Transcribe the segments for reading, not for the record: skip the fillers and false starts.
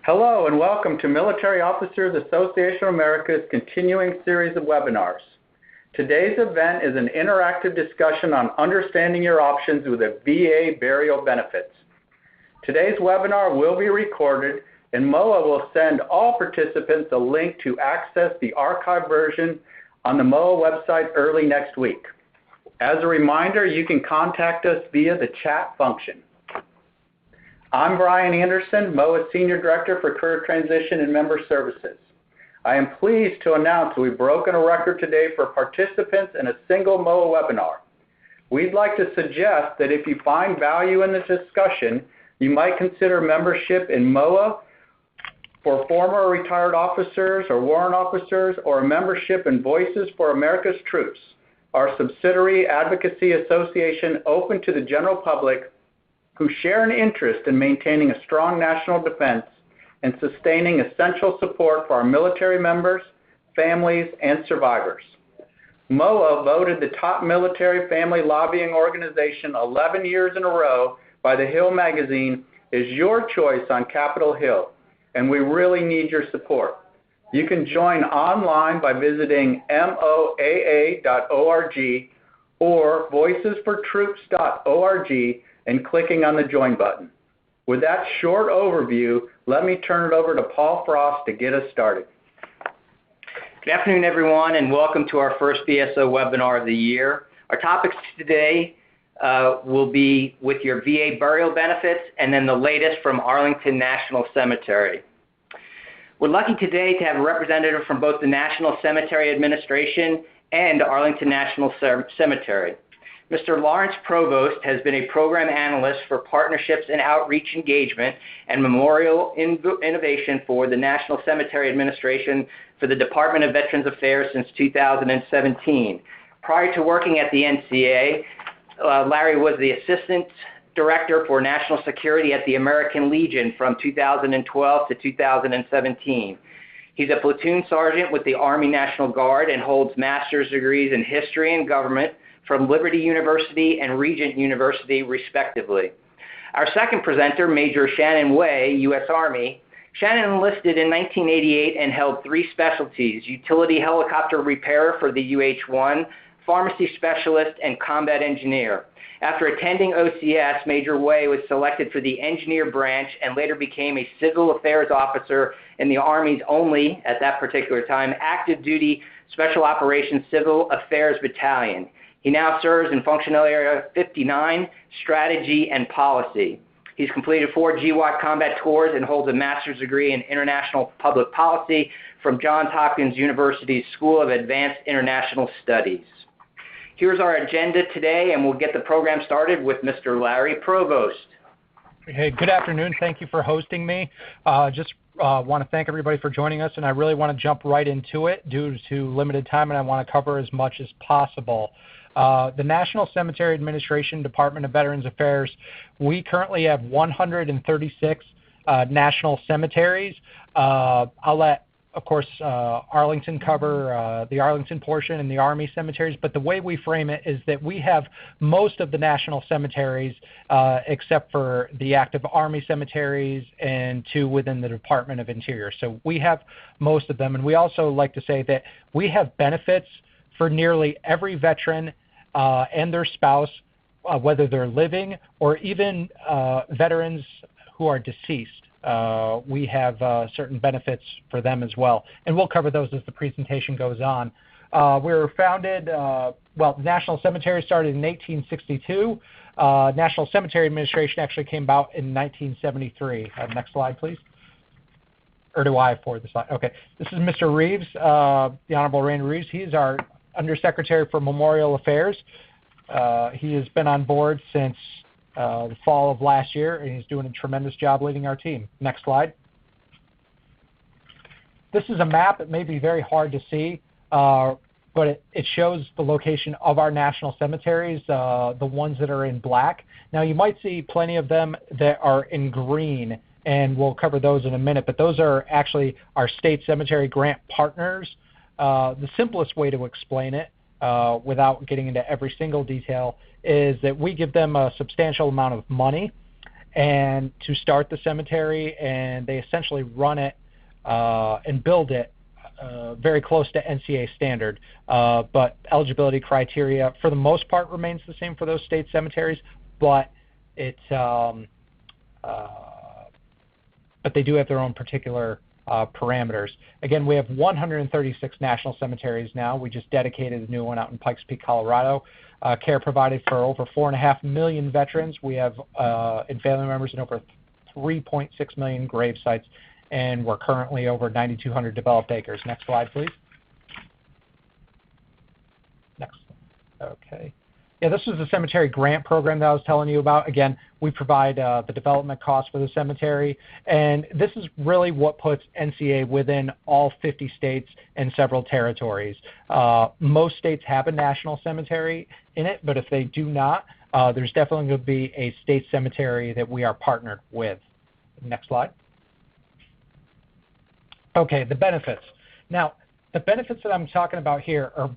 Hello and welcome to Military Officers Association of America's continuing series of webinars. Today's event is an interactive discussion on understanding your options with the VA burial benefits. Today's webinar will be recorded and MOA will send all participants a link to access the archived version on the MOA website early next week. As a reminder, you can contact us via the chat function. I'm Brian Anderson, MOA Senior Director for Career Transition and Member Services. I am pleased to announce we've broken a record today for participants in a single MOA webinar. We'd like to suggest that if you find value in this discussion, you might consider membership in MOA for former retired officers or warrant officers, or a membership in Voices for America's Troops, our subsidiary advocacy association open to the general public who share an interest in maintaining a strong national defense and sustaining essential support for our military members, families, and survivors. MOA voted the top military family lobbying organization 11 years in a row by The Hill magazine is your choice on Capitol Hill, and we really need your support. You can join online by visiting moaa.org or voicesfortroops.org and clicking on the Join button. With that short overview, let me turn it over to Paul Frost to get us started. Good afternoon, everyone, and welcome to our first VSO webinar of the year. Our topics today will be with your VA burial benefits and then the latest from Arlington National Cemetery. We're lucky today to have a representative from both the National Cemetery Administration and Arlington National Cemetery. Mr. Lawrence Provost has been a program analyst for partnerships and outreach engagement and memorial innovation for the National Cemetery Administration for the Department of Veterans Affairs since 2017. Prior to working at the NCA, Larry was the Assistant Director for National Security at the American Legion from 2012 to 2017. He's a platoon sergeant with the Army National Guard and holds master's degrees in history and government from Liberty University and Regent University, respectively. Our second presenter, Major Shannon Way, U.S. Army. Shannon enlisted in 1988 and held three specialties: utility helicopter repairer for the UH-1, pharmacy specialist, and combat engineer. After attending OCS, Major Way was selected for the engineer branch and later became a civil affairs officer in the Army's only, at that particular time, active duty Special Operations Civil Affairs Battalion. He now serves in Functional Area 59, Strategy and Policy. He's completed 4 GWOT combat tours and holds a master's degree in International Public Policy from Johns Hopkins University's School of Advanced International Studies. Here's our agenda today, and we'll get the program started with Mr. Larry Provost. Hey, good afternoon. Thank you for hosting me. Want to thank everybody for joining us, and I really want to jump right into it due to limited time, and I want to cover as much as possible. The National Cemetery Administration, Department of Veterans Affairs, we currently have 136 national cemeteries. I'll let, of course, Arlington cover the Arlington portion and the Army cemeteries, but the way we frame it is that we have most of the national cemeteries except for the active Army cemeteries and 2 within the Department of Interior. So we have most of them, and we also like to say that we have benefits for nearly every veteran and their spouse, whether they're living or even veterans who are deceased. We have certain benefits for them as well, and we'll cover those as the presentation goes on. We were founded, the National Cemetery started in 1862. National Cemetery Administration actually came about in 1973. Next slide, please. Or do I forward the slide? Okay. This is Mr. Reeves, the Honorable Randy Reeves. He's our Undersecretary for Memorial Affairs. He has been on board since the fall of last year, and he's doing a tremendous job leading our team. Next slide. This is a map. It may be very hard to see, but it shows the location of our national cemeteries, the ones that are in black. Now, you might see plenty of them that are in green, and we'll cover those in a minute, but those are actually our state cemetery grant partners. The simplest way to explain it, without getting into every single detail, is that we give them a substantial amount of money, and to start the cemetery, and they essentially run it and build it very close to NCA standard, but eligibility criteria for the most part remains the same for those state cemeteries, but but they do have their own particular parameters. Again, we have 136 national cemeteries now. We just dedicated a new one out in Pikes Peak, Colorado. Care provided for over 4.5 million veterans. We have and family members in over 3.6 million grave sites, and we're currently over 9,200 developed acres. Next slide, please. Next. Okay. Yeah, this is the cemetery grant program that I was telling you about. Again, we provide the development costs for the cemetery, and this is really what puts NCA within all 50 states and several territories. Most states have a national cemetery in it, but if they do not, there's definitely going to be a state cemetery that we are partnered with. Next slide. Okay, the benefits. Now, the benefits that I'm talking about here are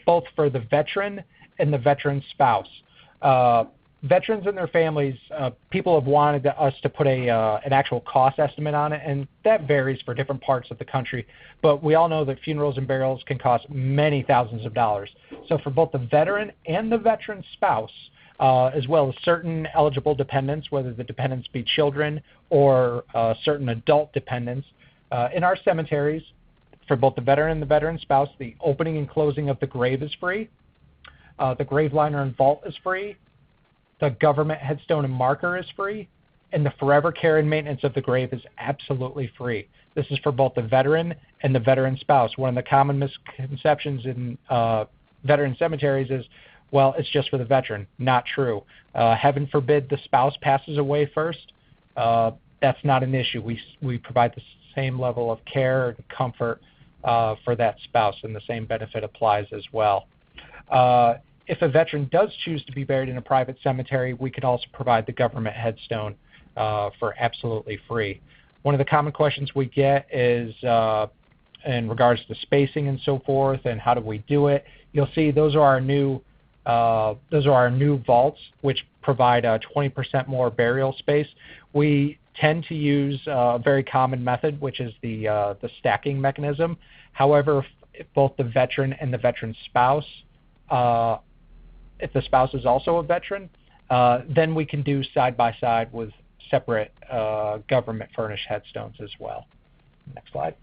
both for the veteran and the veteran spouse. Veterans and their families, people have wanted us to put an actual cost estimate on it, and that varies for different parts of the country. But we all know that funerals and burials can cost many thousands of dollars. So for both the veteran and the veteran spouse, as well as certain eligible dependents, whether the dependents be children or certain adult dependents, in our cemeteries, for both the veteran and the veteran spouse, the opening and closing of the grave is free. The grave liner and vault is free. The government headstone and marker is free. And the forever care and maintenance of the grave is absolutely free. This is for both the veteran and the veteran spouse. One of the common misconceptions in veteran cemeteries is, well, it's just for the veteran. Not true. Heaven forbid the spouse passes away first. That's not an issue. We provide the same level of care and comfort for that spouse, and the same benefit applies as well. If a veteran does choose to be buried in a private cemetery, we can also provide the government headstone for absolutely free. One of the common questions we get is in regards to spacing and so forth, and how do we do it. You'll see those are our new vaults, which provide 20% more burial space. We tend to use a very common method, which is the stacking mechanism. However, if both the veteran and the veteran spouse, if the spouse is also a veteran, then we can do side-by-side with separate government furnished headstones as well. Next slide.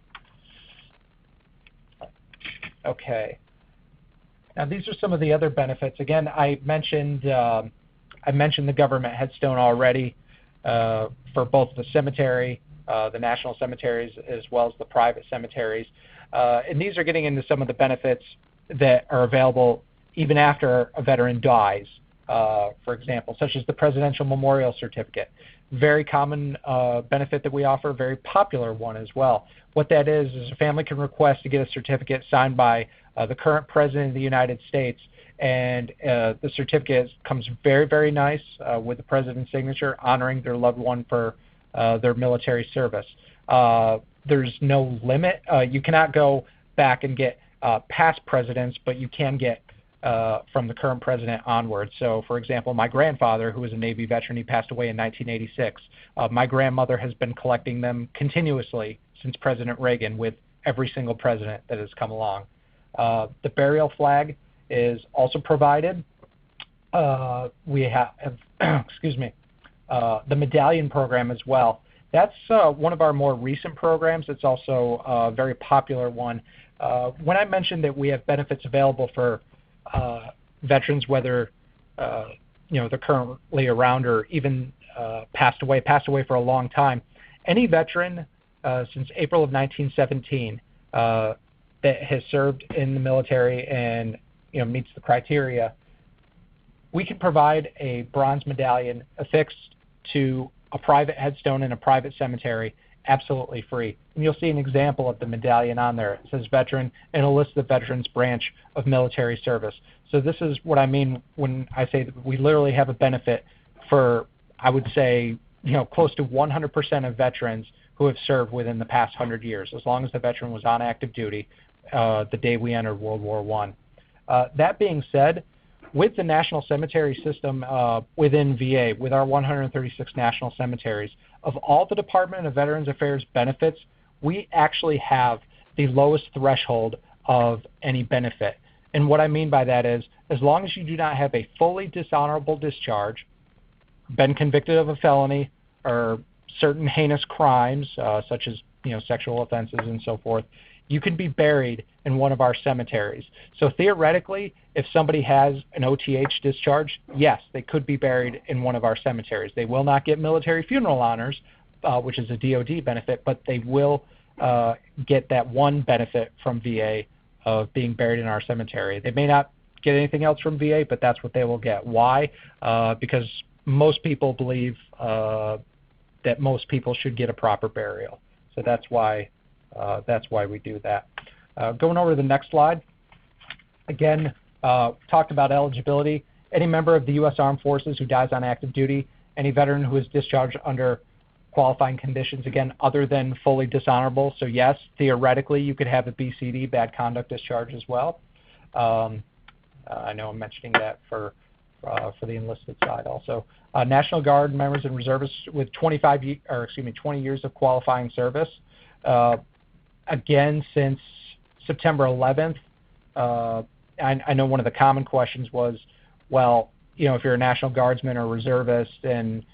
Okay. Now these are some of the other benefits. Again, I mentioned the government headstone already for both the cemetery, the national cemeteries, as well as the private cemeteries. And these are getting into some of the benefits that are available even after a veteran dies, for example, such as the Presidential Memorial Certificate. Very common benefit that we offer, very popular one as well. What that is a family can request to get a certificate signed by the current President of the United States, and the certificate comes very, very nice with the President's signature, honoring their loved one for their military service. There's no limit. You cannot go back and get past presidents, but you can get from the current president onward. So, for example, my grandfather, who was a Navy veteran, he passed away in 1986. My grandmother has been collecting them continuously since President Reagan with every single president that has come along. The burial flag is also provided. We have excuse me, the medallion program as well. That's one of our more recent programs. It's also a very popular one. When I mentioned that we have benefits available for veterans, whether they're currently around or even passed away for a long time, any veteran since April of 1917 that has served in the military and meets the criteria, we can provide a bronze medallion affixed to a private headstone in a private cemetery absolutely free. And you'll see an example of the medallion on there. It says veteran, and it'll list the veteran's branch of military service. So this is what I mean when I say that we literally have a benefit for, I would say, close to 100% of veterans who have served within the past 100 years, as long as the veteran was on active duty the day we entered World War I. That being said, with the national cemetery system within VA, with our 136 national cemeteries, of all the Department of Veterans Affairs benefits, we actually have the lowest threshold of any benefit. And what I mean by that is, as long as you do not have a fully dishonorable discharge, been convicted of a felony, or certain heinous crimes, such as sexual offenses and so forth, you can be buried in one of our cemeteries. So theoretically, if somebody has an OTH discharge, yes, they could be buried in one of our cemeteries. They will not get military funeral honors, which is a DoD benefit, but they will get that one benefit from VA of being buried in our cemetery. They may not get anything else from VA, but that's what they will get. Why? Because most people believe that most people should get a proper burial. So that's why we do that. Going over to the next slide. Again, talked about eligibility. Any member of the U.S. Armed Forces who dies on active duty, any veteran who is discharged under qualifying conditions, again, other than fully dishonorable. So yes, theoretically, you could have a BCD, bad conduct discharge as well. I know I'm mentioning that for the enlisted side also. National Guard members and reservists with 20 years of qualifying service. Again, since September 11th, I know one of the common questions was, well, if you're a National Guardsman or reservist and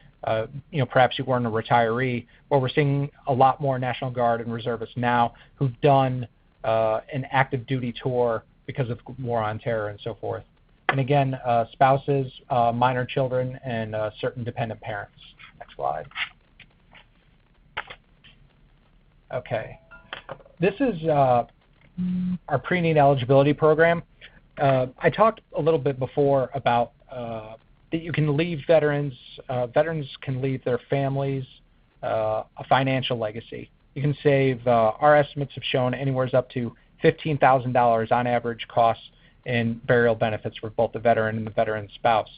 perhaps you weren't a retiree. Well, we're seeing a lot more National Guard and reservists now who've done an active duty tour because of war on terror and so forth. And again, spouses, minor children, and certain dependent parents. Next slide. Okay. This is our pre-need eligibility program. I talked a little bit before about that you can leave veterans can leave their families a financial legacy. You can save, our estimates have shown anywhere up to $15,000 on average costs in burial benefits for both the veteran and the veteran's spouse.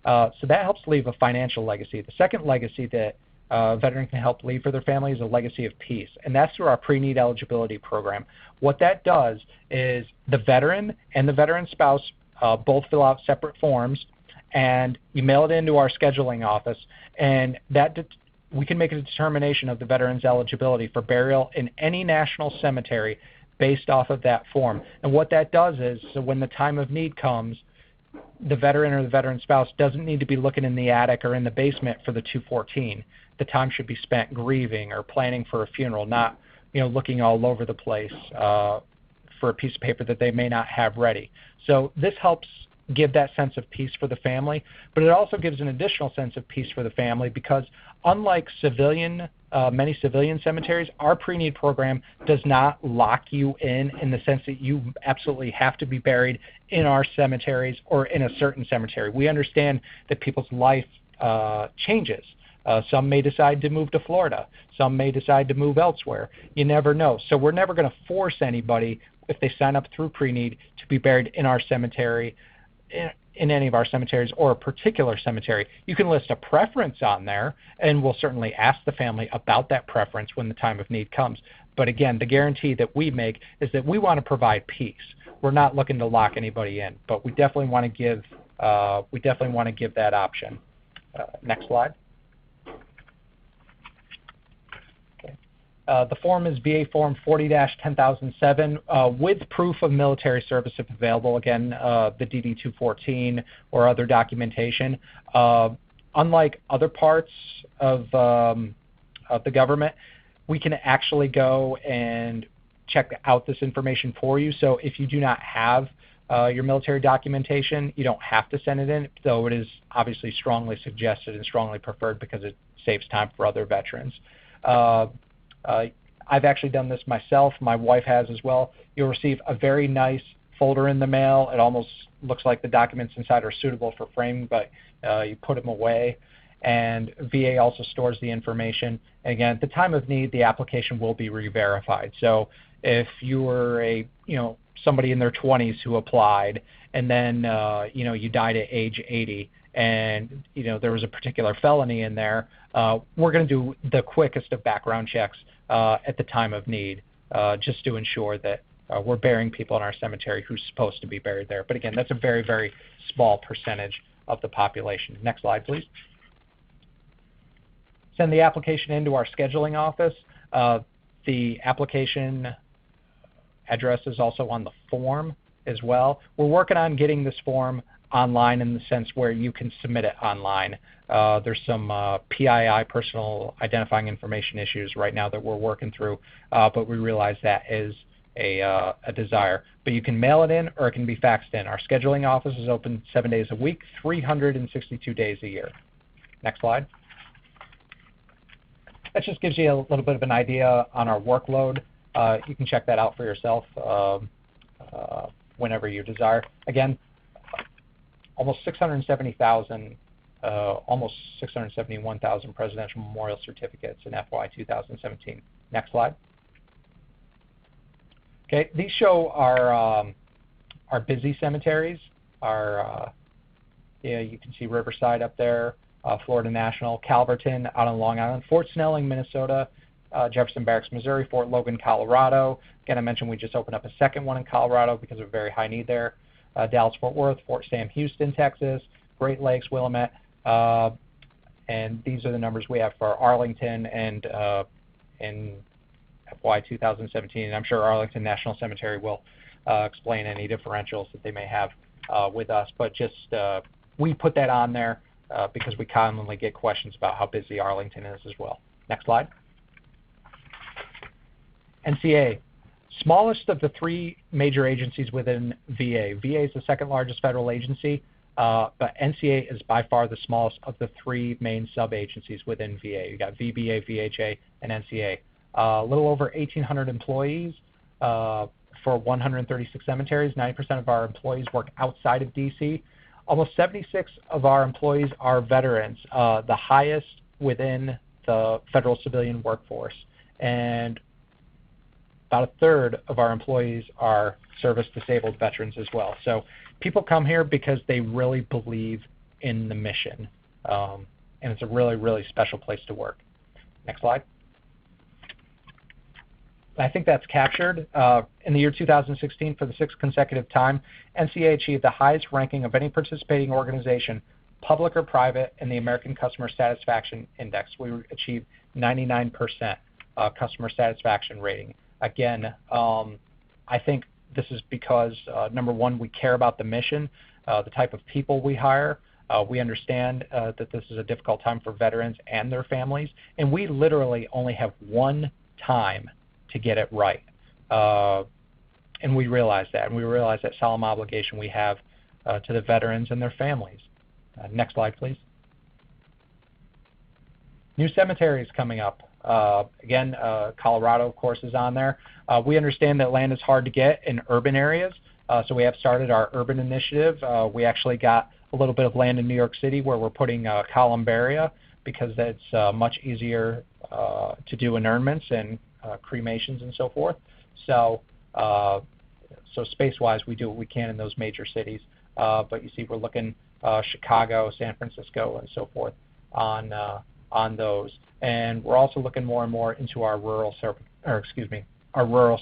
So that helps leave a financial legacy. The second legacy that a veteran can help leave for their family is a legacy of peace, and that's through our pre-need eligibility program. What that does is the veteran and the veteran's spouse both fill out separate forms, and you mail it into our scheduling office, and we can make a determination of the veteran's eligibility for burial in any national cemetery based off of that form. And what that does is, so when the time of need comes, the veteran or the veteran's spouse doesn't need to be looking in the attic or in the basement for the 214. The time should be spent grieving or planning for a funeral, not looking all over the place for a piece of paper that they may not have ready. So this helps give that sense of peace for the family, but it also gives an additional sense of peace for the family because unlike many civilian cemeteries, our pre-need program does not lock you in the sense that you absolutely have to be buried in our cemeteries or in a certain cemetery. We understand that people's life changes. Some may decide to move to Florida. Some may decide to move elsewhere. You never know. So we're never going to force anybody, if they sign up through pre-need, to be buried in our cemetery, in any of our cemeteries or a particular cemetery. You can list a preference on there, and we'll certainly ask the family about that preference when the time of need comes. But again, the guarantee that we make is that we want to provide peace. We're not looking to lock anybody in, but we definitely want to give that option. Next slide. The form is VA Form 40-10007 with proof of military service if available, again, the DD-214 or other documentation. Unlike other parts of the government, we can actually go and check out this information for you. So if you do not have your military documentation, you don't have to send it in, though it is obviously strongly suggested and strongly preferred because it saves time for other veterans. I've actually done this myself. My wife has as well. You'll receive a very nice folder in the mail. It almost looks like the documents inside are suitable for framing, but you put them away. And VA also stores the information. And again, at the time of need, the application will be re-verified. So if you were somebody in their 20s who applied, and then you died at age 80, and there was a particular felony in there, we're going to do the quickest of background checks at the time of need, just to ensure that we're burying people in our cemetery who's supposed to be buried there. But again, that's a very, very small percentage of the population. Next slide, please. Send the application into our scheduling office. The application address is also on the form as well. We're working on getting this form online in the sense where you can submit it online. There's some PII, personal identifying information issues right now that we're working through, but we realize that is a desire. But you can mail it in or it can be faxed in. Our scheduling office is open 7 days a week, 362 days a year. Next slide. That just gives you a little bit of an idea on our workload. You can check that out for yourself whenever you desire. Again, almost 670,000, almost 671,000 presidential memorial certificates in FY 2017. Next slide. Okay, these show our busy cemeteries. You can see Riverside up there, Florida National, Calverton out on Long Island, Fort Snelling, Minnesota, Jefferson Barracks, Missouri, Fort Logan, Colorado. Again, I mentioned we just opened up a second one in Colorado because of a very high need there. Dallas, Fort Worth, Fort Sam Houston, Texas, Great Lakes, Willamette, and these are the numbers we have for Arlington and in FY 2017. And I'm sure Arlington National Cemetery will explain any differentials that they may have with us, but just we put that on there because we commonly get questions about how busy Arlington is as well. Next slide. NCA, smallest of the three major agencies within VA. VA is the second largest federal agency, but NCA is by far the smallest of the three main sub-agencies within VA. You got VBA, VHA, and NCA. A little over 1,800 employees for 136 cemeteries. 90% of our employees work outside of DC. Almost 76 of our employees are veterans, the highest within the federal civilian workforce. And about a third of our employees are service-disabled veterans as well. So people come here because they really believe in the mission. And it's a really, really special place to work. Next slide. I think that's captured. In the year 2016, for the sixth consecutive time, NCA achieved the highest ranking of any participating organization, public or private, in the American Customer Satisfaction Index. We achieved 99% customer satisfaction rating. Again, I think this is because, number one, we care about the mission, the type of people we hire. We understand that this is a difficult time for veterans and their families, and we literally only have one time to get it right. And we realize that, and we realize that solemn obligation we have to the veterans and their families. Next slide, please. New cemeteries coming up. Again, Colorado, of course, is on there. We understand that land is hard to get in urban areas, so we have started our urban initiative. We actually got a little bit of land in New York City where we're putting columbaria because it's much easier to do interments and cremations and so forth. So, so space-wise, we do what we can in those major cities. But you see, we're looking Chicago, San Francisco, and so forth on those. And we're also looking more and more into our rural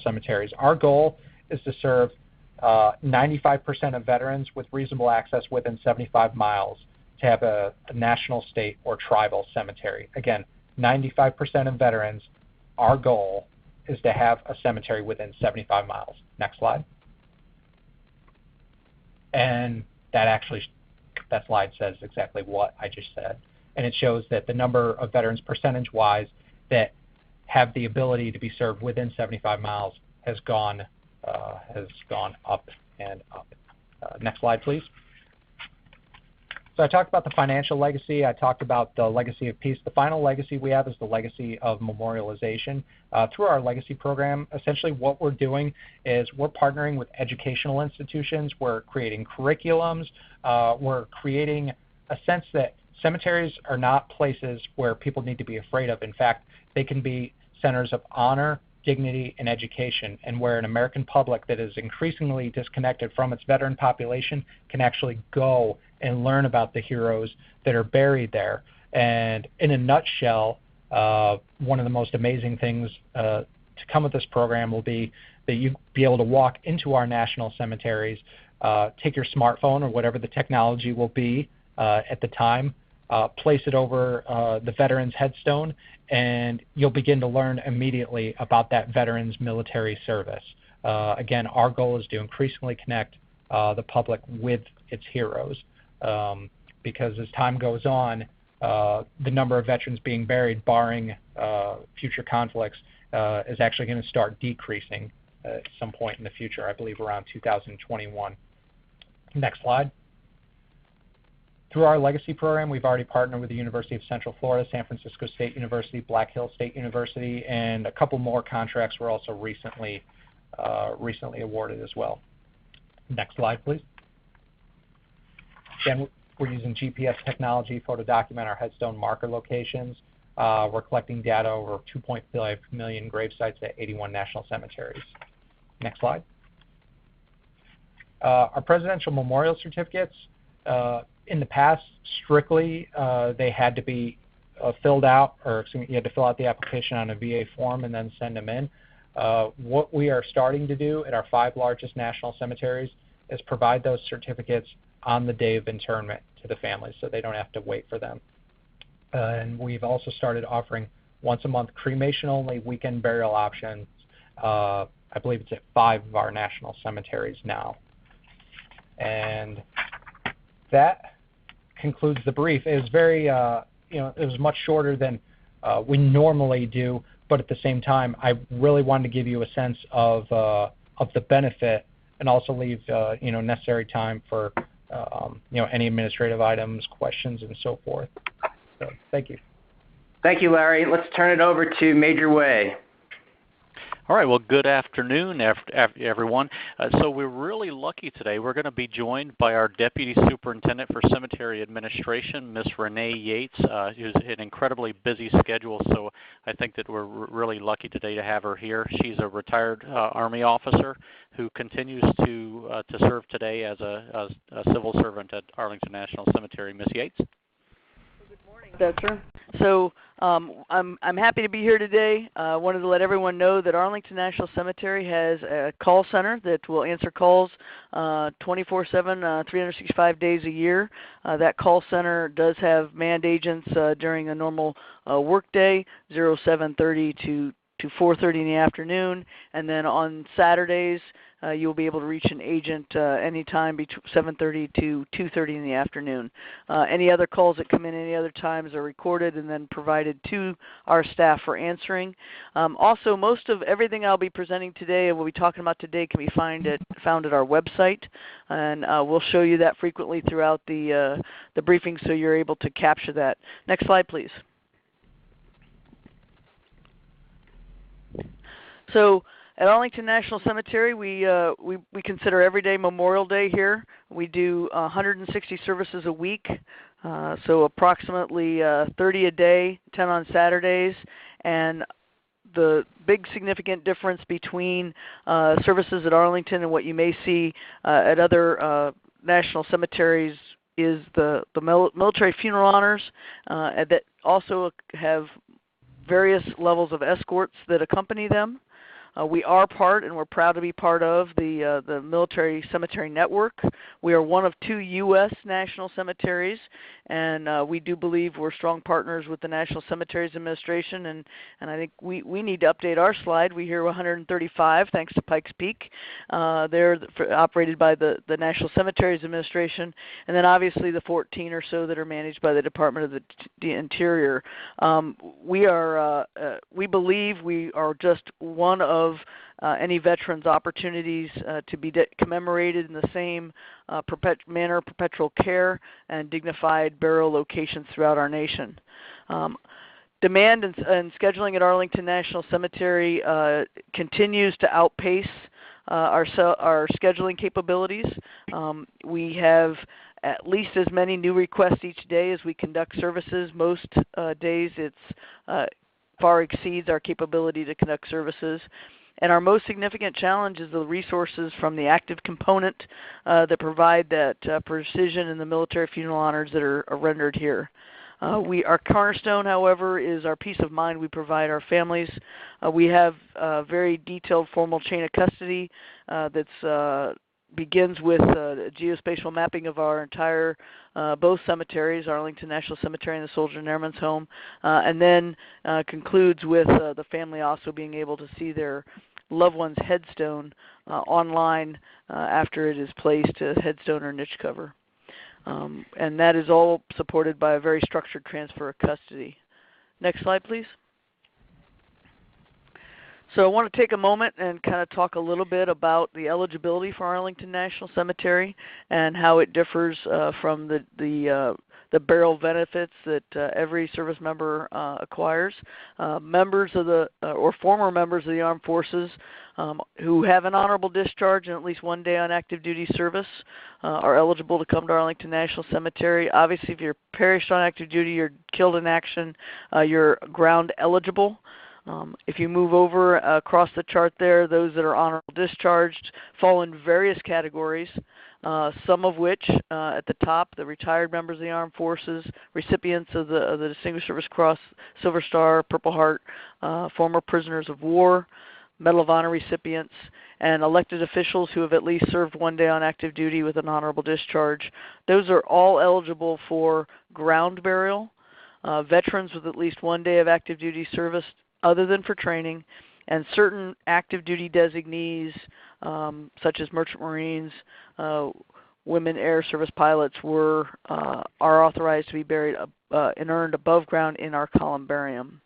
cemeteries. Our goal is to serve 95% of veterans with reasonable access within 75 miles to have a national, state, or tribal cemetery. Again, 95% of veterans, our goal is to have a cemetery within 75 miles. Next slide. And that slide says exactly what I just said. And it shows that the number of veterans percentage-wise that have the ability to be served within 75 miles has gone up and up. Next slide, please. So I talked about the financial legacy. I talked about the legacy of peace. The final legacy we have is the legacy of memorialization. Through our legacy program, essentially what we're doing is we're partnering with educational institutions. We're creating curriculums. We're creating a sense that cemeteries are not places where people need to be afraid of. In fact, they can be centers of honor, dignity, and education, and where an American public that is increasingly disconnected from its veteran population can actually go and learn about the heroes that are buried there. And in a nutshell, one of the most amazing things to to come with this program will be that you be able to walk into our national cemeteries, take your smartphone or whatever the technology will be at the time, place it over the veteran's headstone, and you'll begin to learn immediately about that veteran's military service. Again, our goal is to increasingly connect the public with its heroes, because as time goes on, the number of veterans being buried, barring future conflicts, is actually going to start decreasing at some point in the future, I believe around 2021. Next slide. Through our legacy program, we've already partnered with the University of Central Florida, San Francisco State University, Black Hills State University, and a couple more contracts were also recently awarded as well. Next slide, please. Again, we're using GPS technology to document our headstone marker locations. We're collecting data over 2.5 million grave sites at 81 national cemeteries. Next slide. Our presidential memorial certificates, in the past, strictly, they had to be filled out, or excuse me, you had to fill out the application on a VA form and then send them in. What we are starting to do at our 5 largest national cemeteries is provide those certificates on the day of interment to the families, so they don't have to wait for them. And we've also started offering once a month cremation-only weekend burial options. I believe it's at 5 of our national cemeteries now. And that concludes the brief. It was very, it was much shorter than we normally do, but at the same time, I really wanted to give you a sense of the benefit, and also leave necessary time for any administrative items, questions, and so forth. So, thank you. Thank you, Larry. Let's turn it over to Major Way. All right, well, good afternoon, everyone. So we're really lucky today. We're going to be joined by our Deputy Superintendent for Cemetery Administration, Ms. Renee Yates, who's an incredibly busy schedule, so I think that we're really lucky today to have her here. She's a retired Army officer who continues to serve today as a civil servant at Arlington National Cemetery. Ms. Yates? Spencer. So I'm happy to be here today. I wanted to let everyone know that Arlington National Cemetery has a call center that will answer calls 24/7, 365 days a year. That call center does have manned agents during a normal workday, 07:30 to 4:30 in the afternoon, and then on Saturdays you'll be able to reach an agent anytime between 7:30 to 2:30 in the afternoon. Any other calls that come in any other times are recorded and then provided to our staff for answering. Also, most of everything I'll be presenting today and we'll be talking about today can be found at our website, and we'll show you that frequently throughout the briefing so you're able to capture that. Next slide, please. So at Arlington National Cemetery, we consider every day Memorial Day here. We do 160 services a week, so approximately 30 a day, 10 on Saturdays. And the big significant difference between services at Arlington and what you may see at other national cemeteries is the military funeral honors that also have various levels of escorts that accompany them. We are part, and we're proud to be part of, the Military Cemetery Network. We are one of 2 U.S. national cemeteries, and we do believe we're strong partners with the National Cemeteries Administration, and I think we need to update our slide. We hear 135, thanks to Pikes Peak. They're operated by the National Cemeteries Administration, and then obviously the 14 or so that are managed by the Department of the Interior. We believe we are just one of any veterans' opportunities to be commemorated in the same manner, perpetual care, and dignified burial locations throughout our nation. Demand and scheduling at Arlington National Cemetery continues to outpace our scheduling capabilities. We have at least as many new requests each day as we conduct services. Most days it's far exceeds our capability to conduct services. And our most significant challenge is the resources from the active component that provide that precision in the military funeral honors that are rendered here. Our cornerstone, however, is our peace of mind we provide our families. We have a very detailed formal chain of custody that begins with geospatial mapping of our entire both cemeteries, Arlington National Cemetery and the Soldier and Airman's Home, and then concludes with the family also being able to see their loved one's headstone online after it is placed to headstone or niche cover. And that is all supported by a very structured transfer of custody. Next slide, please. So I want to take a moment and kind of talk a little bit about the eligibility for Arlington National Cemetery and how it differs from the burial benefits that every service member acquires. Members of the or former members of the armed forces who have an honorable discharge and at least one day on active duty service are eligible to come to Arlington National Cemetery. Obviously, if you're perished on active duty, you're killed in action, you're ground eligible. If you move over across the chart there, those that are honorable discharged fall in various categories, some of which at the top, the retired members of the armed forces, recipients of the Distinguished Service Cross, Silver Star, Purple Heart, former prisoners of war, Medal of Honor recipients, and elected officials who have at least served one day on active duty with an honorable discharge. Those are all eligible for ground burial. Veterans with at least one day of active duty service other than for training, and certain active duty designees such as merchant marines, women air service pilots are authorized to be buried inurned above ground in our columbarium.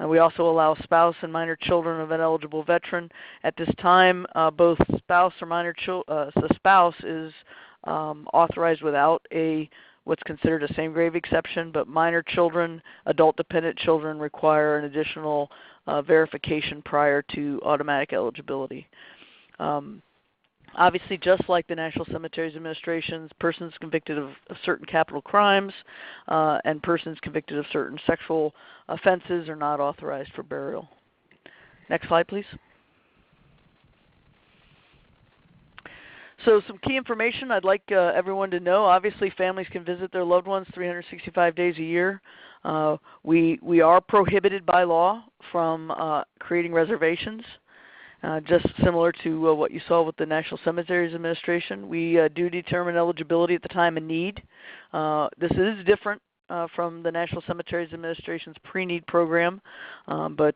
We also allow spouse and minor children of an eligible veteran. At this time, both spouse or minor the spouse is authorized without what's considered a same grave exception, but minor children, adult dependent children require an additional verification prior to automatic eligibility. Obviously, just like the National Cemeteries Administration, persons convicted of certain capital crimes and persons convicted of certain sexual offenses are not authorized for burial. Next slide, please. So some key information I'd like everyone to know. Obviously, families can visit their loved ones 365 days a year. We are prohibited by law from creating reservations. Just similar to what you saw with the National Cemeteries Administration, we do determine eligibility at the time of need. This is different from the National Cemeteries Administration's pre-need program, but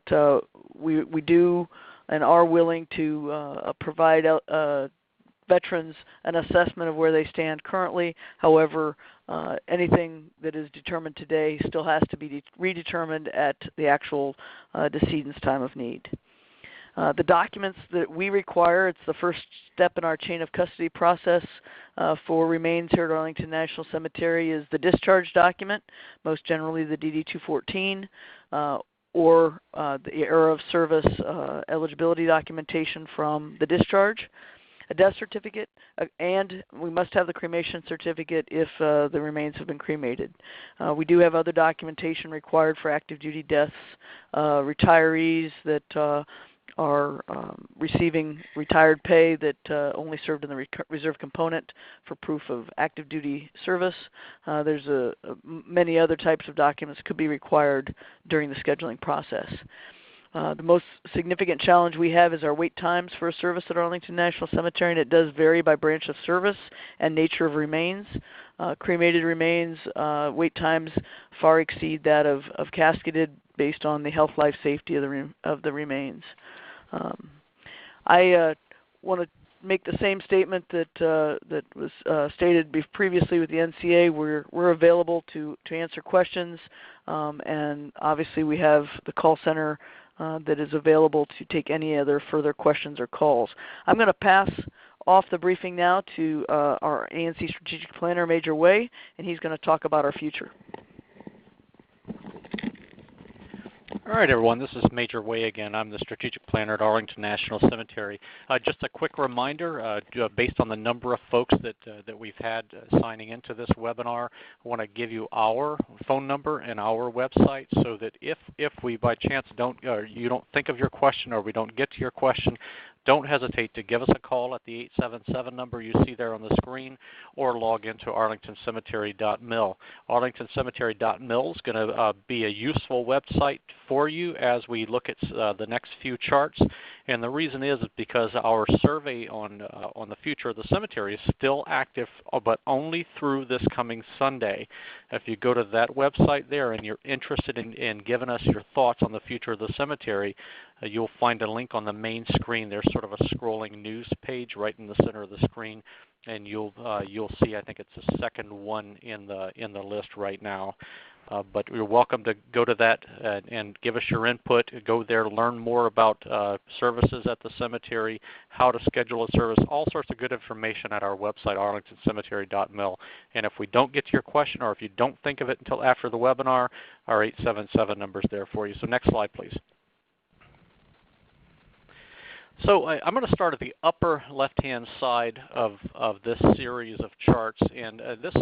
we do and are willing to provide veterans an assessment of where they stand currently. However, anything that is determined today still has to be redetermined at the actual decedent's time of need. The documents that we require, it's the first step in our chain of custody process for remains here at Arlington National Cemetery, is the discharge document, most generally the DD-214, or the era of service eligibility documentation from the discharge, a death certificate, and we must have the cremation certificate if the remains have been cremated. We do have other documentation required for active duty deaths, retirees that are receiving retired pay that only served in the reserve component for proof of active duty service. There's many other types of documents could be required during the scheduling process. The most significant challenge we have is our wait times for a service at Arlington National Cemetery, and it does vary by branch of service and nature of remains. Cremated remains wait times far exceed that of casketed based on the health, life, safety of the remains. I want to make the same statement that was stated previously with the NCA. We're available to answer questions, and obviously we have the call center that is available to take any other further questions or calls. I'm going to pass off the briefing now to our ANC Strategic Planner, Major Way, and he's going to talk about our future. All right, everyone, this is Major Way again. I'm the Strategic Planner at Arlington National Cemetery. Just a quick reminder, based on the number of folks that we've had signing into this webinar, I want to give you our phone number and our website so that if we by chance you don't think of your question or we don't get to your question, don't hesitate to give us a call at the 877 number you see there on the screen, or log into arlingtoncemetery.mil. arlingtoncemetery.mil is going to be a useful website for you as we look at the next few charts. And the reason is because our survey on the future of the cemetery is still active, but only through this coming Sunday. If you go to that website there and you're interested in giving us your thoughts on the future of the cemetery, you'll find a link on the main screen. There's sort of a scrolling news page right in the center of the screen, and you'll see, I think it's the second one in the list right now. But you're welcome to go to that and give us your input. Go there, learn more about services at the cemetery, how to schedule a service, all sorts of good information at our website, arlingtoncemetery.mil. And if we don't get to your question, or if you don't think of it until after the webinar, our 877 number is there for you. So next slide, please. So I'm going to start at the upper left-hand side of this series of charts, and this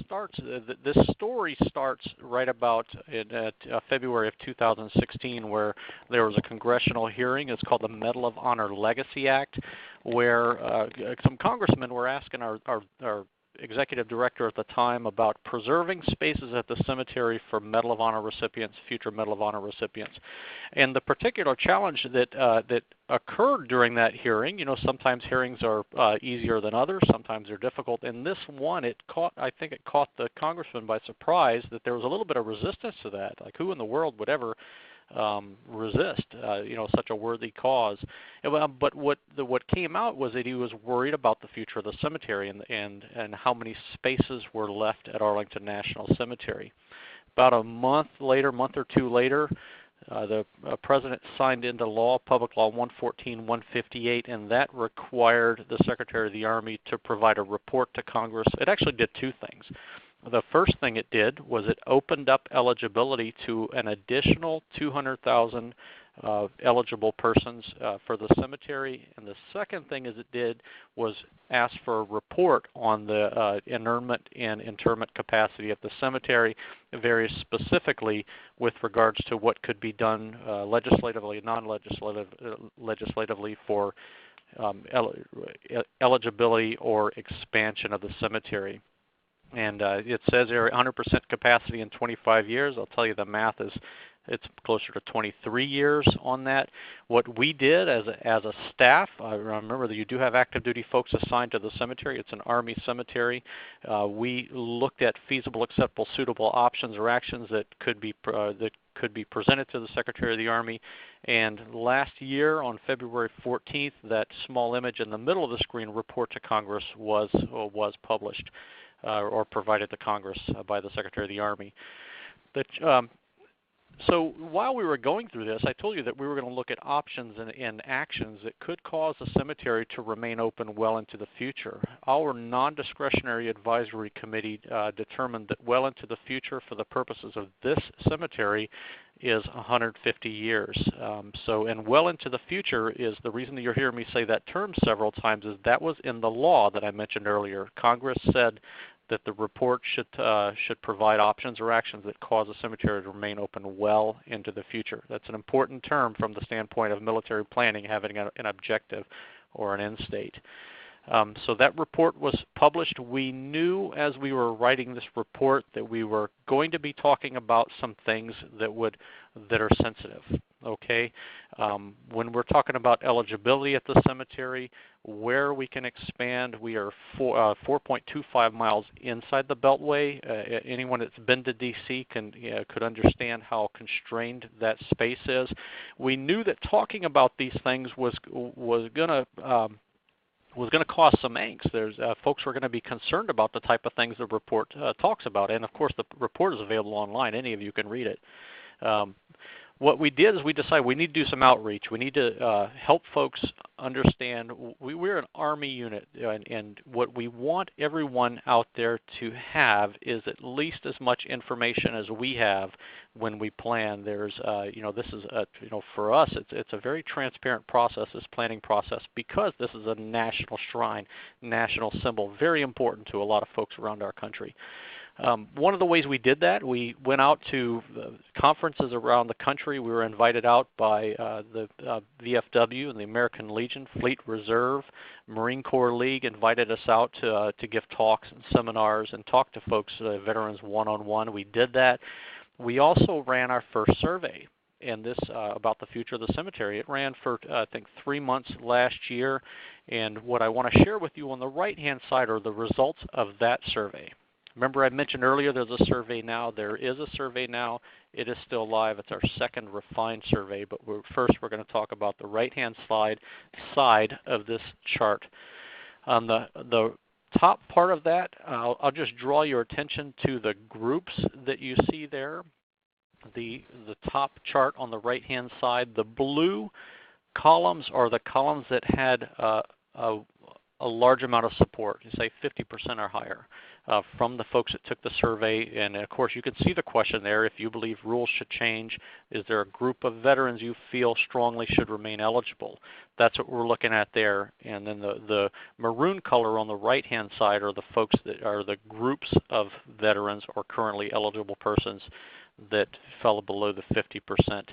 story starts right about in February of 2016, where there was a congressional hearing. It's called the Medal of Honor Legacy Act, where some congressmen were asking our executive director at the time about preserving spaces at the cemetery for Medal of Honor recipients, future Medal of Honor recipients. And the particular challenge that occurred during that hearing, sometimes hearings are easier than others, sometimes they're difficult. In this one, I think it caught the congressman by surprise that there was a little bit of resistance to that. Like, who in the world would ever resist such a worthy cause? But what came out was that he was worried about the future of the cemetery and how many spaces were left at Arlington National Cemetery. About a month or two later, the President signed into law Public Law 114-158, and that required the Secretary of the Army to provide a report to Congress. It actually did two things. The first thing it did was it opened up eligibility to an additional 200,000 eligible persons for the cemetery. And the second thing it did was ask for a report on the inurnment and interment capacity at the cemetery, very specifically with regards to what could be done legislatively and non-legislatively for eligibility or expansion of the cemetery. And it says there 100% capacity in 25 years. I'll tell you the math is it's closer to 23 years on that. What we did as a staff, remember that you do have active duty folks assigned to the cemetery. It's an Army cemetery. We looked at feasible, acceptable, suitable options or actions that could be presented to the Secretary of the Army. And last year on February 14th, that small image in the middle of the screen, report to Congress, was published. Or provided to Congress by the Secretary of the Army. So while we were going through this, I told you that we were going to look at options and actions that could cause the cemetery to remain open well into the future. Our non-discretionary advisory committee determined that well into the future for the purposes of this cemetery is 150 years. And well into the future is the reason that you're hearing me say that term several times is that was in the law that I mentioned earlier. Congress said that the report should provide options or actions that cause the cemetery to remain open well into the future. That's an important term from the standpoint of military planning, having an objective or an end state. So that report was published. We knew as we were writing this report that we were going to be talking about some things that are sensitive. Okay, when we're talking about eligibility at the cemetery, where we can expand, we are 4.25 miles inside the Beltway. Anyone that's been to D.C. could understand how constrained that space is. We knew that talking about these things was going to cause some angst. Folks were going to be concerned about the type of things the report talks about, and of course the report is available online. Any of you can read it. What we did is we decided we need to do some outreach. We need to help folks understand we're an Army unit, and what we want everyone out there to have is at least as much information as we have when we plan. There's, this is, for us, it's a very transparent process, this planning process, because this is a national shrine, national symbol, very important to a lot of folks around our country. One of the ways we did that, we went out to conferences around the country. We were invited out by the VFW and the American Legion, Fleet Reserve, Marine Corps League invited us out to give talks and seminars and talk to folks, veterans one-on-one. We did that. We also ran our first survey, and this about the future of the cemetery. It ran for, I think, 3 months last year, and what I want to share with you on the right-hand side are the results of that survey. Remember I mentioned earlier there's a survey now. There is a survey now. It is still live. It's our second refined survey, but first we're going to talk about the right-hand side of this chart. On the top part of that, I'll just draw your attention to the groups that you see there. The top chart on the right-hand side, the blue columns are the columns that had a large amount of support, say 50% or higher, from the folks that took the survey. And of course you can see the question there, if you believe rules should change, is there a group of veterans you feel strongly should remain eligible? That's what we're looking at there. And then the maroon color on the right-hand side are the folks that are the groups of veterans or currently eligible persons that fell below the 50%.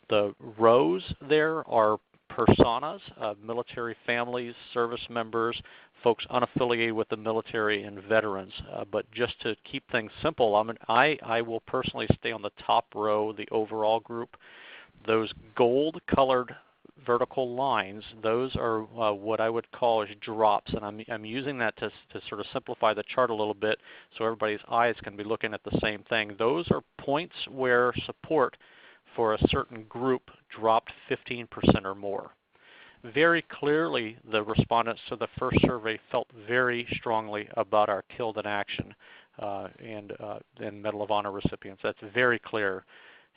The rows there are personas, military families, service members, folks unaffiliated with the military, and veterans. But just to keep things simple, I will personally stay on the top row, the overall group. Those gold-colored vertical lines, those are what I would call as drops, and I'm using that to sort of simplify the chart a little bit so everybody's eyes can be looking at the same thing. Those are points where support for a certain group dropped 15% or more. Very clearly, the respondents to the first survey felt very strongly about our Killed in Action and Medal of Honor recipients. That's very clear.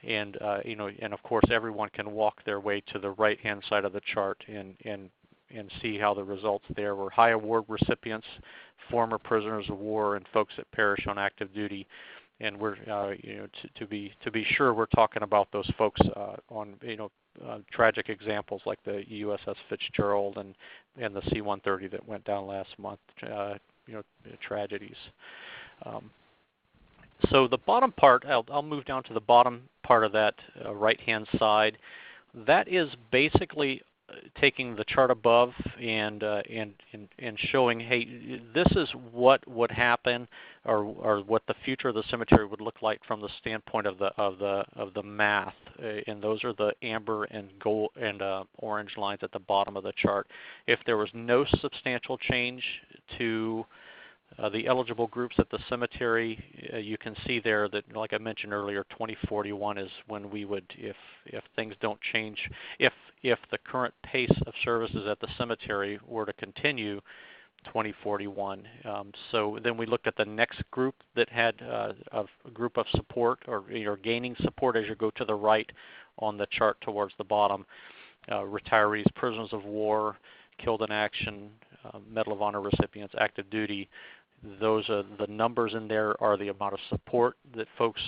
And and of course, everyone can walk their way to the right-hand side of the chart and see how the results there were. High award recipients, former prisoners of war, and folks that perish on active duty. And we're to be sure we're talking about those folks on tragic examples like the USS Fitzgerald and the C-130 that went down last month. Tragedies. So the bottom part, I'll move down to the bottom part of that right-hand side. That is basically taking the chart above and showing, hey, this is what would happen, or what the future of the cemetery would look like from the standpoint of the math. And those are the amber and gold and orange lines at the bottom of the chart. If there was no substantial change to the eligible groups at the cemetery, you can see there that, like I mentioned earlier, 2041 is when we would, if things don't change, if the current pace of services at the cemetery were to continue, 2041. So then we looked at the next group that had a group of support, or gaining support as you go to the right on the chart towards the bottom. Retirees, prisoners of war, Killed in Action, Medal of Honor recipients, active duty. Those are the numbers in there are the amount of support that folks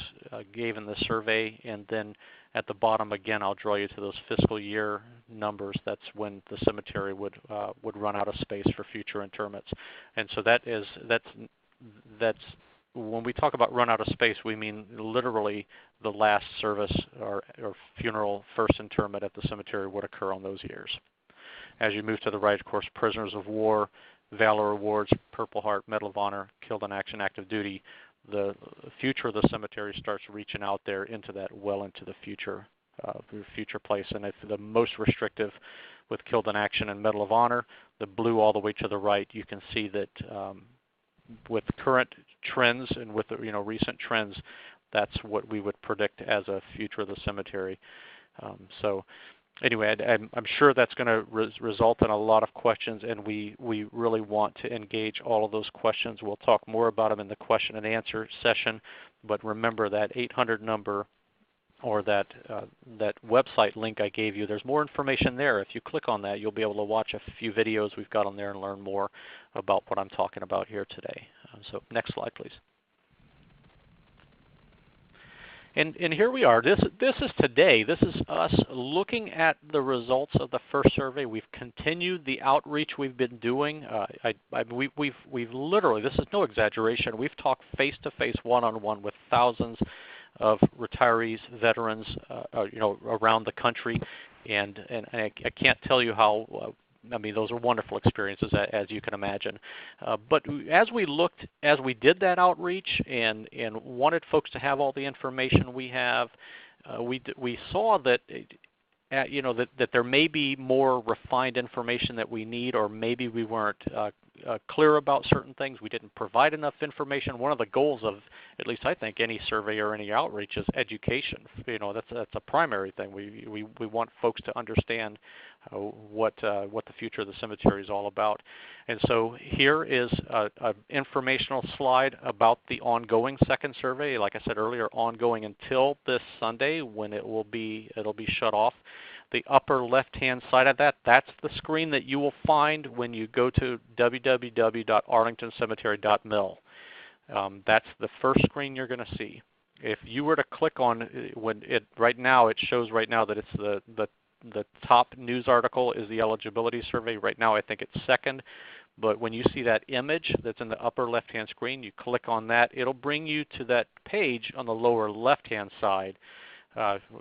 gave in the survey. And then at the bottom again, I'll draw you to those fiscal year numbers. That's when the cemetery would run out of space for future interments. And so that's when we talk about run out of space, we mean literally the last service or funeral, first interment at the cemetery would occur on those years. As you move to the right, of course, prisoners of war, Valor Awards, Purple Heart, Medal of Honor, Killed in Action, active duty. The future of the cemetery starts reaching out there into that, well into the future place. And it's the most restrictive with Killed in Action and Medal of Honor. The blue all the way to the right, you can see that with current trends and with the recent trends, that's what we would predict as a future of the cemetery. So anyway, I'm sure that's going to result in a lot of questions, and we really want to engage all of those questions. We'll talk more about them in the question and answer session, but remember that 800 number or that website link I gave you. There's more information there. If you click on that, you'll be able to watch a few videos we've got on there and learn more about what I'm talking about here today. So next slide, please. And here we are. This is today. This is us looking at the results of the first survey. We've continued the outreach we've been doing. We've literally, this is no exaggeration, we've talked face-to-face, one-on-one with thousands of retirees, veterans, around the country, and I can't tell you how. I mean, those are wonderful experiences, as you can imagine. But as we did that outreach and wanted folks to have all the information we have, we saw that that there may be more refined information that we need, or maybe we weren't clear about certain things. We didn't provide enough information. One of the goals of, at least I think, any survey or any outreach is education. That's a primary thing. We want folks to understand what the future of the cemetery is all about. And so here is an informational slide about the ongoing second survey. Like I said earlier, ongoing until this Sunday when it'll be shut off. The upper left-hand side of that, that's the screen that you will find when you go to www.arlingtoncemetery.mil. That's the first screen you're going to see. If you were to click on right now, it shows right now that it's the top news article is the eligibility survey. Right now I think it's second. But when you see that image that's in the upper left-hand screen, you click on that. It'll bring you to that page on the lower left-hand side.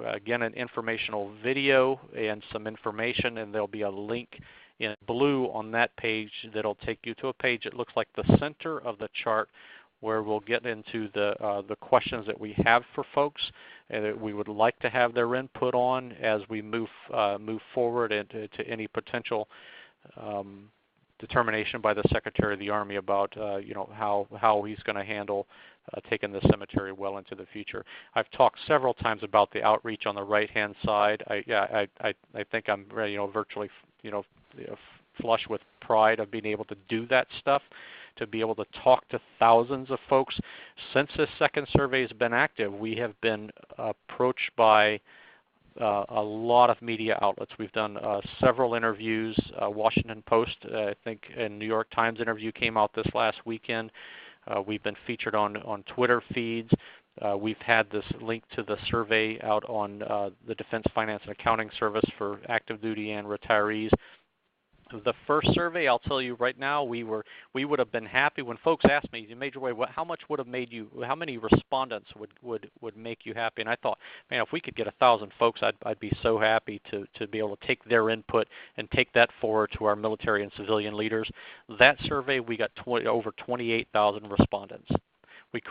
Again, an informational video and some information, and there'll be a link in blue on that page that'll take you to a page that looks like the center of the chart, where we'll get into the questions that we have for folks and that we would like to have their input on as we move forward into any potential determination by the Secretary of the Army about how he's going to handle taking the cemetery well into the future. I've talked several times about the outreach on the right-hand side. I think I'm virtually flush with pride of being able to do that stuff, to be able to talk to thousands of folks. Since this second survey has been active, we have been approached by a lot of media outlets. We've done several interviews. Washington Post, I think, and New York Times interview came out this last weekend. We've been featured on Twitter feeds. We've had this link to the survey out on the Defense Finance and Accounting Service for active duty and retirees. The first survey, I'll tell you right now, we would have been happy when folks asked me, Major Way, how much would have made you? How many respondents would make you happy? And I thought, man, if we could get 1,000 folks, I'd be so happy to be able to take their input and take that forward to our military and civilian leaders. That survey, we got over 28,000 respondents. We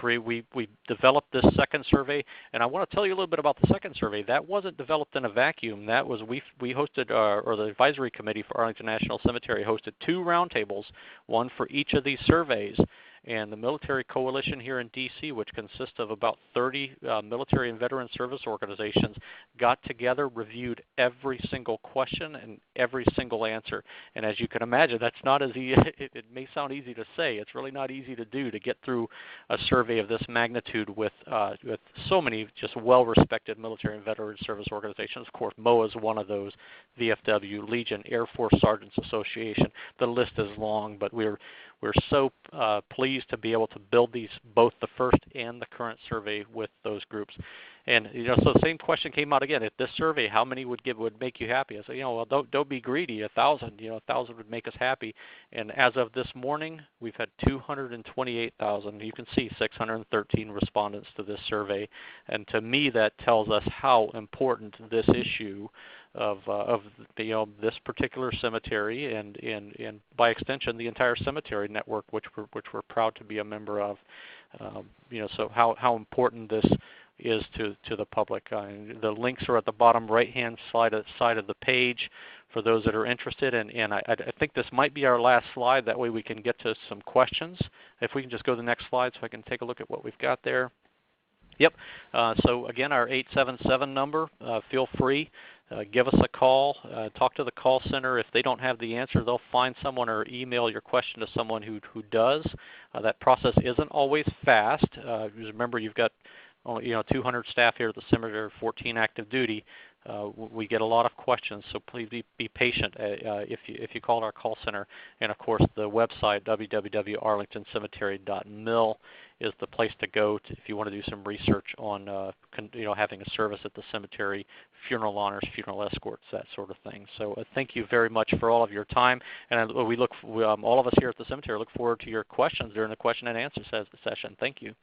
developed this second survey, and I want to tell you a little bit about the second survey. That wasn't developed in a vacuum. That was we hosted, or the advisory committee for Arlington National Cemetery hosted 2 roundtables, one for each of these surveys. And the Military Coalition here in D.C., which consists of about 30 military and veteran service organizations, got together, reviewed every single question and every single answer. And as you can imagine, that's not as easy. It may sound easy to say. It's really not easy to do, to get through a survey of this magnitude with so many just well-respected military and veteran service organizations. Of course, MOA is one of those, VFW, Legion, Air Force Sergeants Association. The list is long, but we're so pleased to be able to build these, both the first and the current survey, with those groups. And so the same question came out again. At this survey, how many would make you happy? I said, well, don't be greedy. 1,000, 1,000 would make us happy. And as of this morning, we've had 228,000. You can see 613 respondents to this survey. And to me, that tells us how important this issue of this particular cemetery and by extension the entire cemetery network, which we're proud to be a member of. So how important this is to the public. The links are at the bottom right-hand side of the page for those that are interested. And I think this might be our last slide. That way we can get to some questions. If we can just go to the next slide so I can take a look at what we've got there. Yep. So again, our 877 number, feel free. Give us a call. Talk to the call center. If they don't have the answer, they'll find someone or email your question to someone who does. That process isn't always fast. Remember, you've got only 200 staff here at the cemetery, 14 active duty. We get a lot of questions, so please be patient if you call our call center. And of course, the website www.arlingtoncemetery.mil is the place to go if you want to do some research on having a service at the cemetery, funeral honors, funeral escorts, that sort of thing. So thank you very much for all of your time, and all of us here at the cemetery look forward to your questions during the question and answer session. Thank you.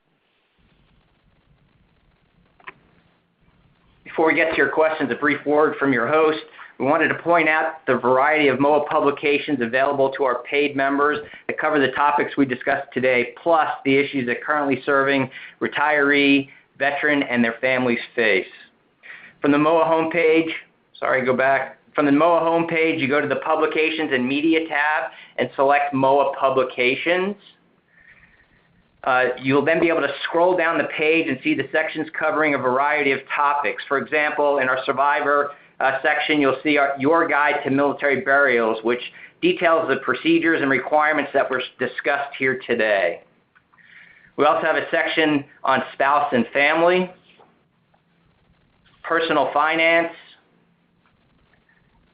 Before we get to your questions, a brief word from your host. We wanted to point out the variety of MOA publications available to our paid members that cover the topics we discussed today, plus the issues that currently serving retiree, veteran, and their families face. From the MOA homepage, From the MOA homepage, you go to the Publications and Media tab and select MOA Publications. You'll then be able to scroll down the page and see the sections covering a variety of topics. For example, in our Survivor section, you'll see Your Guide to Military Burials, which details the procedures and requirements that were discussed here today. We also have a section on spouse and family, personal finance,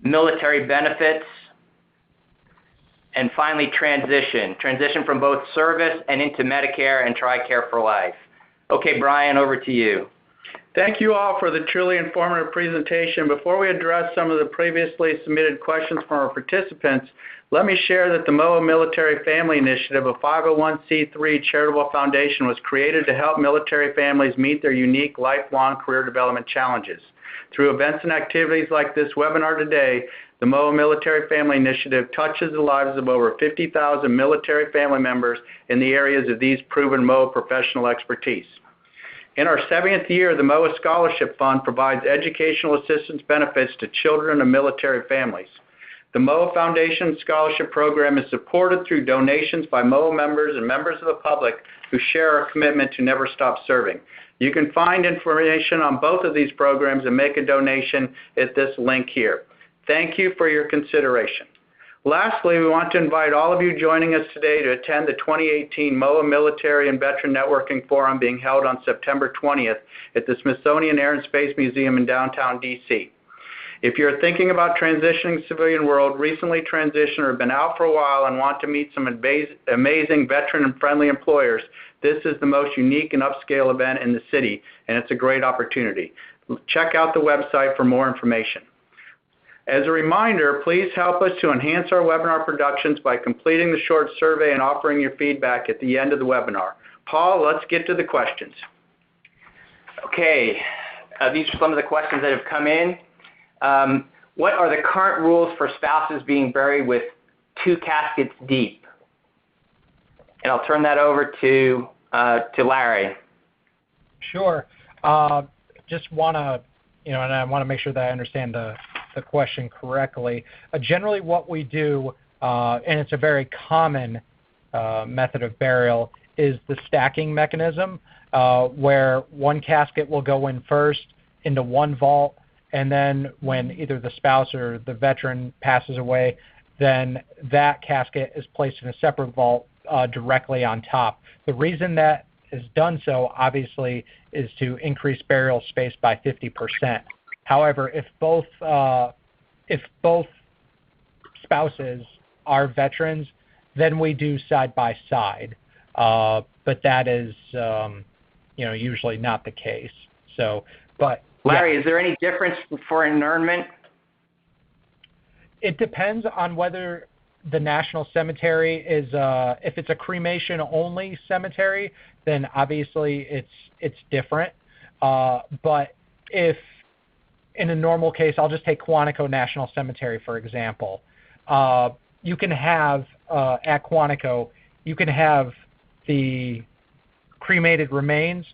military benefits, and finally transition from both service and into Medicare and TRICARE for Life. Okay, Brian, over to you. Thank you all for the truly informative presentation. Before we address some of the previously submitted questions from our participants, let me share that the MOA Military Family Initiative, a 501c3 charitable foundation, was created to help military families meet their unique lifelong career development challenges. Through events and activities like this webinar today, the MOA Military Family Initiative touches the lives of over 50,000 military family members in the areas of these proven MOA professional expertise. In our 7th year, the MOA Scholarship Fund provides educational assistance benefits to children of military families. The MOA Foundation Scholarship Program is supported through donations by MOA members and members of the public who share our commitment to never stop serving. You can find information on both of these programs and make a donation at this link here. Thank you for your consideration. Lastly, we want to invite all of you joining us today to attend the 2018 MOA Military and Veteran Networking Forum being held on September 20th at the Smithsonian Air and Space Museum in downtown D.C. If you're thinking about transitioning to the civilian world, recently transitioned or been out for a while and want to meet some amazing veteran and friendly employers, this is the most unique and upscale event in the city, and it's a great opportunity. Check out the website for more information. As a reminder, please help us to enhance our webinar productions by completing the short survey and offering your feedback at the end of the webinar. Paul, let's get to the questions. Okay, these are some of the questions that have come in. What are the current rules for spouses being buried with 2 caskets deep? And I'll turn that over to Larry. Sure. Just want to, and I want to make sure that I understand the question correctly. Generally what we do, and it's a very common method of burial, is the stacking mechanism, where one casket will go in first into one vault, and then when either the spouse or the veteran passes away, then that casket is placed in a separate vault directly on top. The reason that is done so, obviously, is to increase burial space by 50%. However, if both spouses are veterans, then we do side by side. But that is, usually not the case. So, but Larry, yeah. Is there any difference for inurnment? It depends on whether the National Cemetery is, if it's a cremation-only cemetery, then obviously it's different. But if in a normal case, I'll just take Quantico National Cemetery, for example. You can have, at Quantico, you can have the cremated remains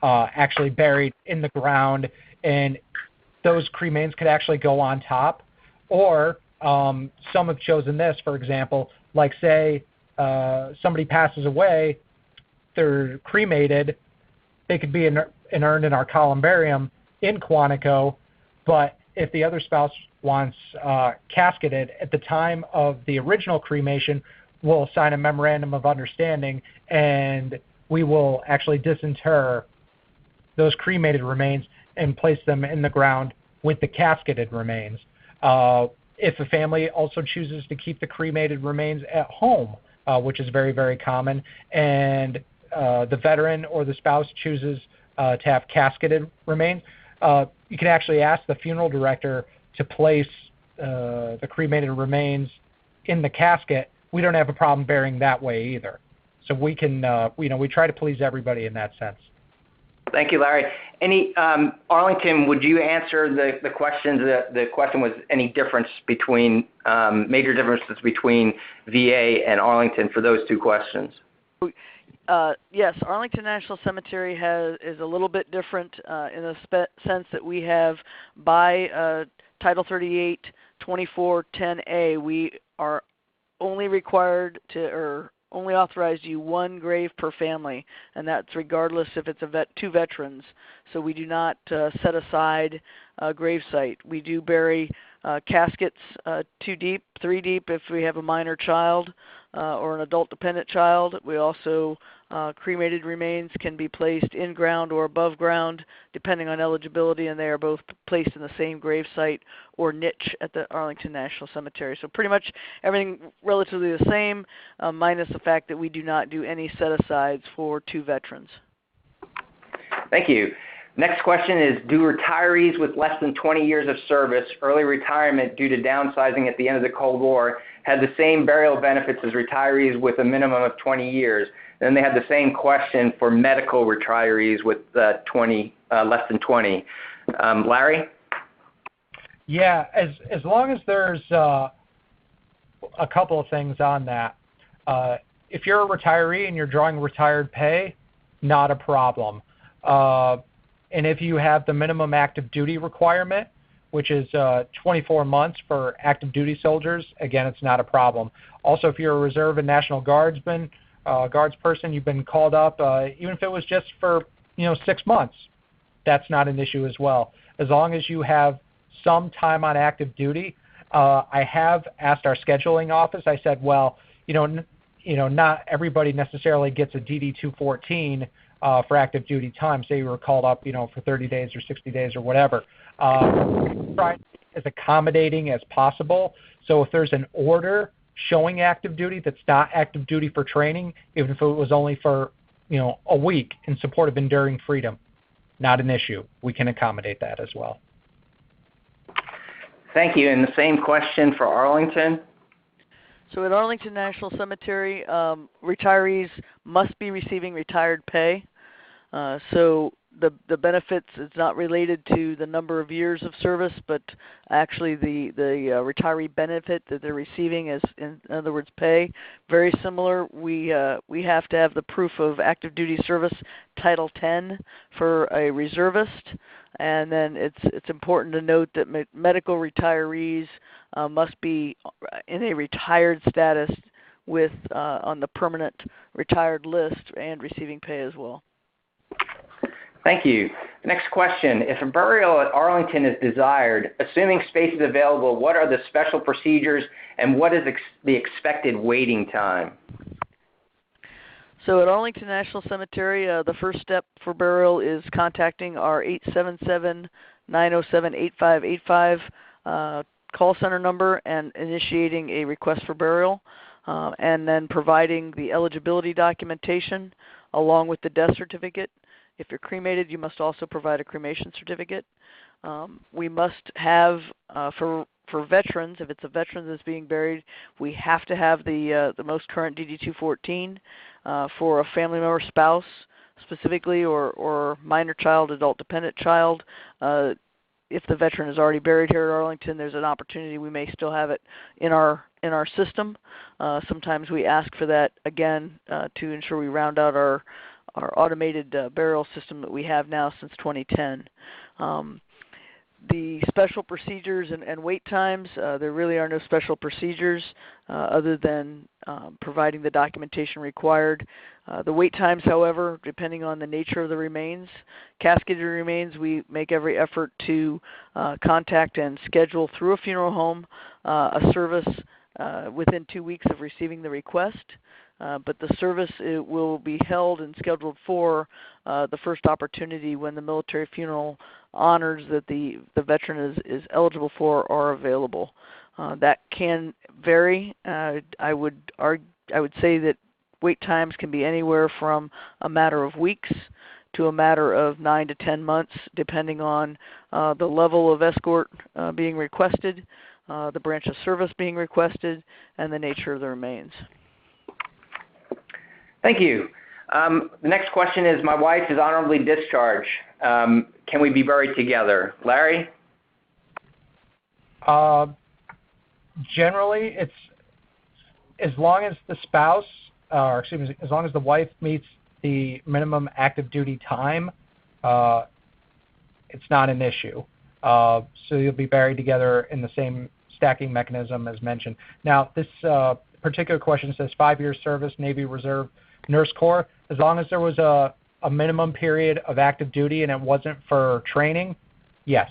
actually buried in the ground, and those cremains could actually go on top. Or some have chosen this, for example, like say somebody passes away, they're cremated, they could be inurned in our columbarium in Quantico, but if the other spouse wants casketed, at the time of the original cremation, we'll sign a memorandum of understanding, and we will actually disinter those cremated remains and place them in the ground with the casketed remains. If a family also chooses to keep the cremated remains at home, which is very, very common, and the veteran or the spouse chooses to have casketed remains, you can actually ask the funeral director to place the cremated remains in the casket. We don't have a problem burying that way either. So we can, we try to please everybody in that sense. Thank you, Larry. Arlington, would you answer the questions? The question was any difference between, major differences between VA and Arlington for those two questions? Yes, Arlington National Cemetery is a little bit different in the sense that we have by Title 38, 2410A, we are only required to, or only authorized to do one grave per family, and that's regardless if it's two veterans. So we do not set aside a grave site. We do bury caskets 2 deep, 3 deep if we have a minor child or an adult dependent child. We also, cremated remains can be placed in ground or above ground depending on eligibility, and they are both placed in the same grave site or niche at the Arlington National Cemetery. So pretty much everything relatively the same, minus the fact that we do not do any set-asides for 2 veterans. Thank you. Next question is, do retirees with less than 20 years of service, early retirement due to downsizing at the end of the Cold War, have the same burial benefits as retirees with a minimum of 20 years? Then they had the same question for medical retirees with less than 20. Larry? Yeah, as long as there's a couple of things on that. If you're a retiree and you're drawing retired pay, not a problem. And if you have the minimum active duty requirement, which is 24 months for active duty soldiers, again, it's not a problem. Also, if you're a reserve and National Guardsman, guards person, you've been called up, even if it was just for 6 months, that's not an issue as well. As long as you have some time on active duty, I have asked our scheduling office. I said, well, not everybody necessarily gets a DD-214 for active duty time. Say you were called up, for 30 days or 60 days or whatever. Try as accommodating as possible. So if there's an order showing active duty that's not active duty for training, even if it was only for a week in support of enduring freedom, not an issue. We can accommodate that as well. Thank you. And the same question for Arlington. So at Arlington National Cemetery, retirees must be receiving retired pay. So the benefits is not related to the number of years of service, but actually the retiree benefit that they're receiving is, in other words, pay. Very similar. We have to have the proof of active duty service, Title 10, for a reservist. And then it's important to note that medical retirees must be in a retired status with on the permanent retired list and receiving pay as well. Thank you. Next question. If a burial at Arlington is desired, assuming space is available, what are the special procedures and what is the expected waiting time? So at Arlington National Cemetery, the first step for burial is contacting our 877-907-8585 call center number and initiating a request for burial, and then providing the eligibility documentation along with the death certificate. If you're cremated, you must also provide a cremation certificate. We must have, for veterans, if it's a veteran that's being buried, we have to have the most current DD-214. For a family member, spouse specifically, or minor child, adult dependent child, if the veteran is already buried here at Arlington, there's an opportunity we may still have it in our system. Sometimes we ask for that again to ensure we round out our automated burial system that we have now since 2010. The special procedures and wait times, there really are no special procedures other than providing the documentation required. The wait times, however, depending on the nature of the remains, casketed remains, we make every effort to contact and schedule through a funeral home a service within 2 weeks of receiving the request. But the service will be held and scheduled for the first opportunity when the military funeral honors that the veteran is eligible for or available. That can vary. I would say that wait times can be anywhere from a matter of weeks to a matter of 9 to 10 months, depending on the level of escort being requested, the branch of service being requested, and the nature of the remains. Thank you. The next question is, my wife is honorably discharged. Can we be buried together? Larry? Generally, it's as long as the spouse, or excuse me, as long as the wife meets the minimum active duty time, it's not an issue. So you'll be buried together in the same stacking mechanism as mentioned. Now, this particular question says 5 years service, Navy Reserve, Nurse Corps. As long as there was a minimum period of active duty and it wasn't for training, yes.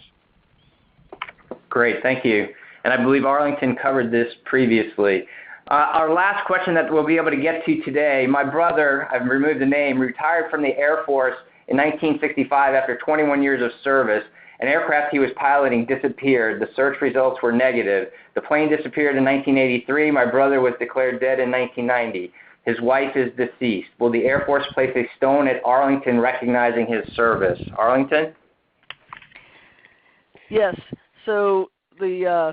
Great, thank you. And I believe Arlington covered this previously. Our last question that we'll be able to get to today, my brother, I've removed the name, retired from the Air Force in 1965 after 21 years of service. An aircraft he was piloting disappeared. The search results were negative. The plane disappeared in 1983. My brother was declared dead in 1990. His wife is deceased. Will the Air Force place a stone at Arlington recognizing his service? Arlington? Yes. So the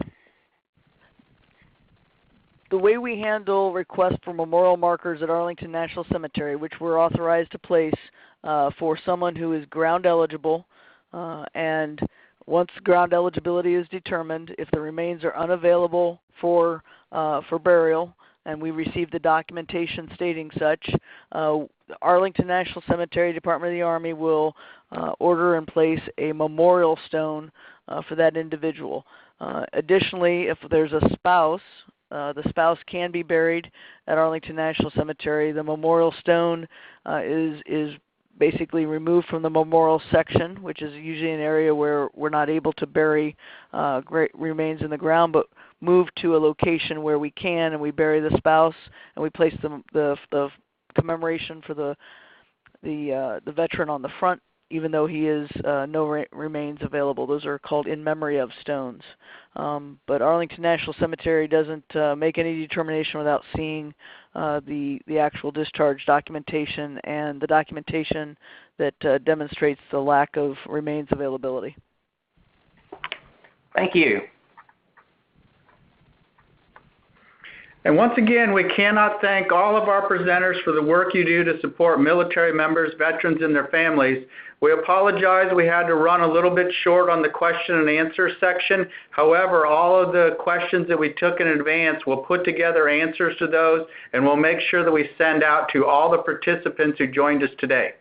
way we handle requests for memorial markers at Arlington National Cemetery, which we're authorized to place for someone who is ground eligible, and once ground eligibility is determined, if the remains are unavailable for burial, and we receive the documentation stating such, Arlington National Cemetery, Department of the Army will order and place a memorial stone for that individual. Additionally, if there's a spouse, the spouse can be buried at Arlington National Cemetery. The memorial stone is basically removed from the memorial section, which is usually an area where we're not able to bury remains in the ground, but move to a location where we can, and we bury the spouse, and we place the commemoration for the veteran on the front, even though he is no remains available. Those are called in memory of stones. But Arlington National Cemetery doesn't make any determination without seeing the actual discharge documentation and the documentation that demonstrates the lack of remains availability. Thank you. And once again, we cannot thank all of our presenters for the work you do to support military members, veterans, and their families. We apologize we had to run a little bit short on the question and answer section. However, all of the questions that we took in advance, we'll put together answers to those, and we'll make sure that we send out to all the participants who joined us today.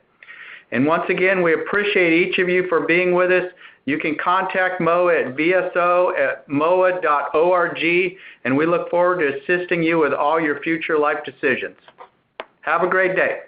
And once again, we appreciate each of you for being with us. You can contact MOA at vso@moa.org, and we look forward to assisting you with all your future life decisions. Have a great day.